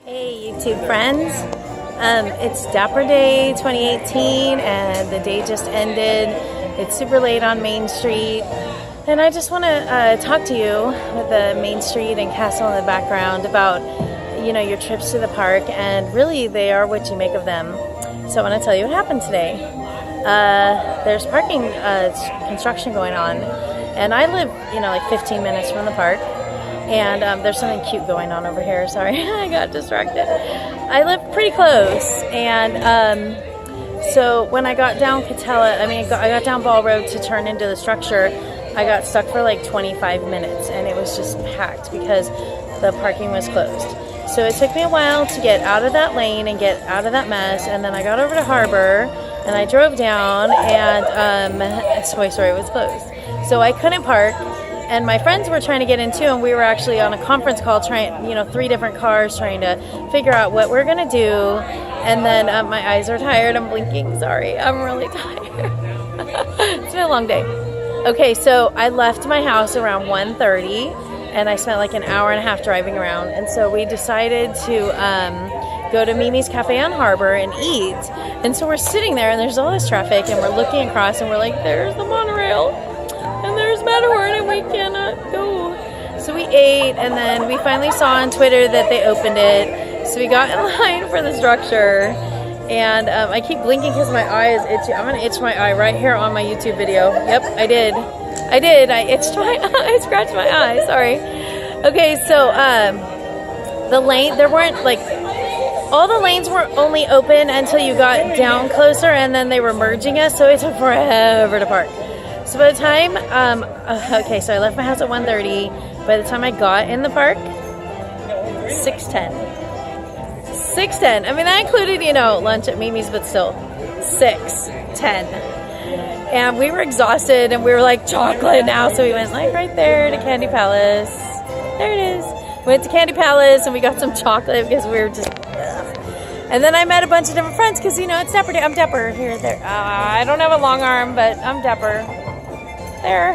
Hey YouTube friends, it's Dapper Day 2018 and the day just ended. It's super late on Main Street and I just want to talk to you with the Main Street and castle in the background about your trips to the park, and really they are what you make of them. So I want to tell you what happened today. There's parking construction going on and I live like 15 minutes from the park. And there's something cute going on over here. Sorry, I got distracted. I live pretty close, and so when I got down I got down Ball Road to turn into the structure, I got stuck for like 25 minutes, and it was just packed because the parking was closed. So it took me a while to get out of that lane and get out of that mess, and then I got over to Harbor, and I drove down, and Toy Story was closed. So I couldn't park. And my friends were trying to get in too, and we were actually on a conference call trying, 3 different cars trying to figure out what we're gonna do. And then my eyes are tired, I'm blinking, sorry, I'm really tired. It's been a long day. Okay, so I left my house around 1:30 and I spent like an hour and a half driving around. And so we decided to go to Mimi's Cafe on Harbor and eat. And so we're sitting there and there's all this traffic and we're looking across and we're like, there's the monorail. And there's Matterhorn and we cannot go. So we ate, and then we finally saw on Twitter that they opened it. So we got in line for the structure. And I keep blinking because my eye is itchy. I'm going to itch my eye right here on my YouTube video. Yep, I did. I itched my eye. I scratched my eye. Sorry. Okay, so the lane, there weren't like, all the lanes were only open until you got down closer, and then they were merging us. So it took forever to park. So by the time, okay, so I left my house at 1:30. By the time I got in the park, 6:10. 6:10. I mean, that included, lunch at Mimi's, but still, 6:10. And we were exhausted, and we were like, chocolate now. So we went like right there to Candy Palace. There it is. Went to Candy Palace, and we got some chocolate because we were just, ugh. And then I met a bunch of different friends because, it's Dapper Day. I'm Dapper here, there. I don't have a long arm, but I'm Dapper. There.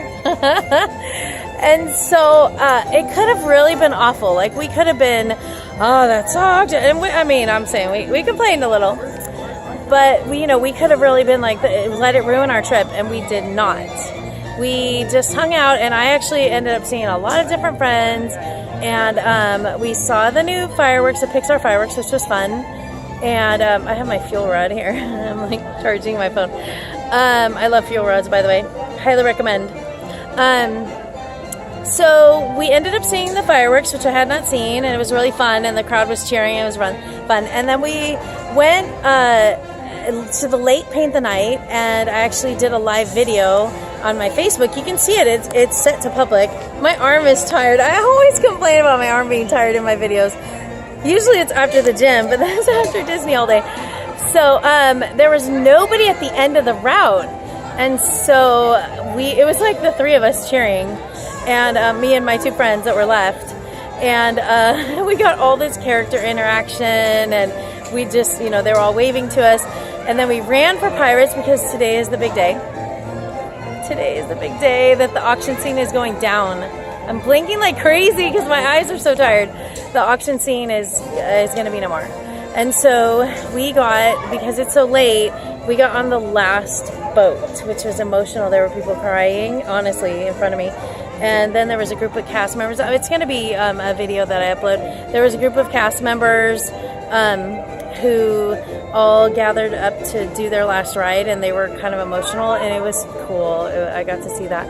And so it could have really been awful. Like, we could have been, oh, that sucked. And I'm saying we complained a little, but we could have really been like, let it ruin our trip, and we did not. We just hung out, and I actually ended up seeing a lot of different friends, and we saw the new fireworks, the Pixar fireworks, which was fun. And I have my fuel rod here. I'm like charging my phone. I love fuel rods, by the way. Highly recommend. So we ended up seeing the fireworks, which I had not seen, and it was really fun, and the crowd was cheering, and it was fun. And then we went to the late Paint the Night, and I actually did a live video on my Facebook. You can see it. It's set to public. My arm is tired. I always complain about my arm being tired in my videos. Usually it's after the gym, but that's after Disney all day. So there was nobody at the end of the route. And so it was like the 3 of us cheering, and me and my 2 friends that were left. And we got all this character interaction, and we just, they were all waving to us. And then we ran for Pirates because today is the big day. Today is the big day that the auction scene is going down. I'm blinking like crazy because my eyes are so tired. The auction scene is going to be no more. And so we got, because it's so late, we got on the last boat, which was emotional. There were people crying, honestly, in front of me. And then there was a group of cast members. It's going to be a video that I upload. There was a group of cast members who all gathered up to do their last ride, and they were kind of emotional, and it was cool. I got to see that.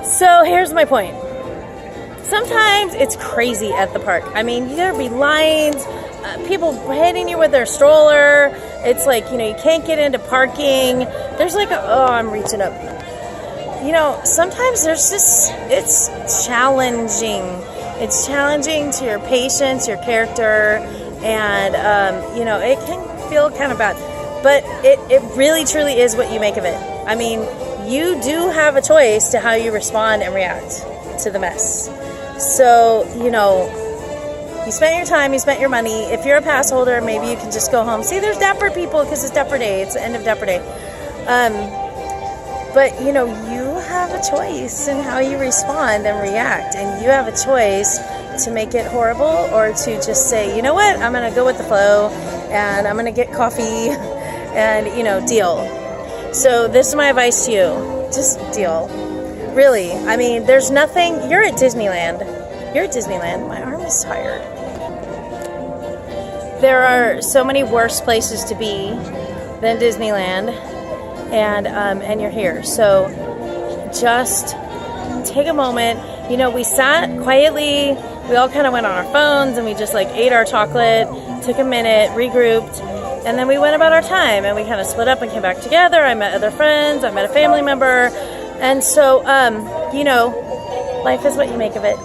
So here's my point. Sometimes it's crazy at the park. I mean, there'll be lines, people hitting you with their stroller. It's like, you can't get into parking. There's like I'm reaching up. Sometimes there's just, it's challenging. It's challenging to your patience, your character, and, it can feel kind of bad. But it really, truly is what you make of it. I mean, you do have a choice to how you respond and react to the mess. So, you spent your time, you spent your money. If you're a pass holder, maybe you can just go home. See, there's Dapper people because it's Dapper Day. It's the end of Dapper Day. But, you have a choice in how you respond and react. And you have a choice to make it horrible or to just say, you know what, I'm gonna go with the flow and I'm gonna get coffee and, you know, deal. So this is my advice to you. Just deal. Really. I mean, there's nothing. You're at Disneyland. You're at Disneyland. My arm is tired. There are so many worse places to be than Disneyland, and you're here. So just take a moment. You know, we sat quietly. We all kind of went on our phones and we just like ate our chocolate, took a minute, regrouped, and then we went about our time and we kind of split up and came back together. I met other friends. I met a family member. And so, you know, life is what you make of it.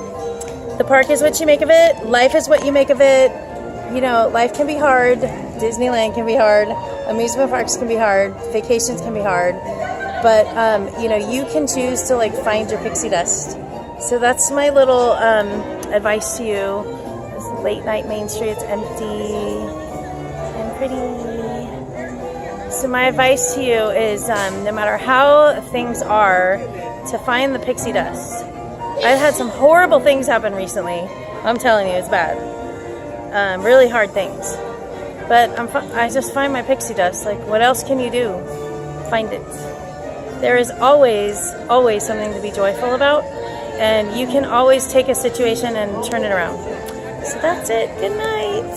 The park is what you make of it. Life is what you make of it. You know, life can be hard. Disneyland can be hard. Amusement parks can be hard. Vacations can be hard. But, you know, you can choose to, like, find your pixie dust. So that's my little advice to you. This late night Main Street, it's empty and pretty. So my advice to you is no matter how things are, to find the pixie dust. I've had some horrible things happen recently. I'm telling you, it's bad. Really hard things. But I just find my pixie dust. Like, what else can you do? Find it. There is always something to be joyful about. And you can always take a situation and turn it around. So that's it. Good night.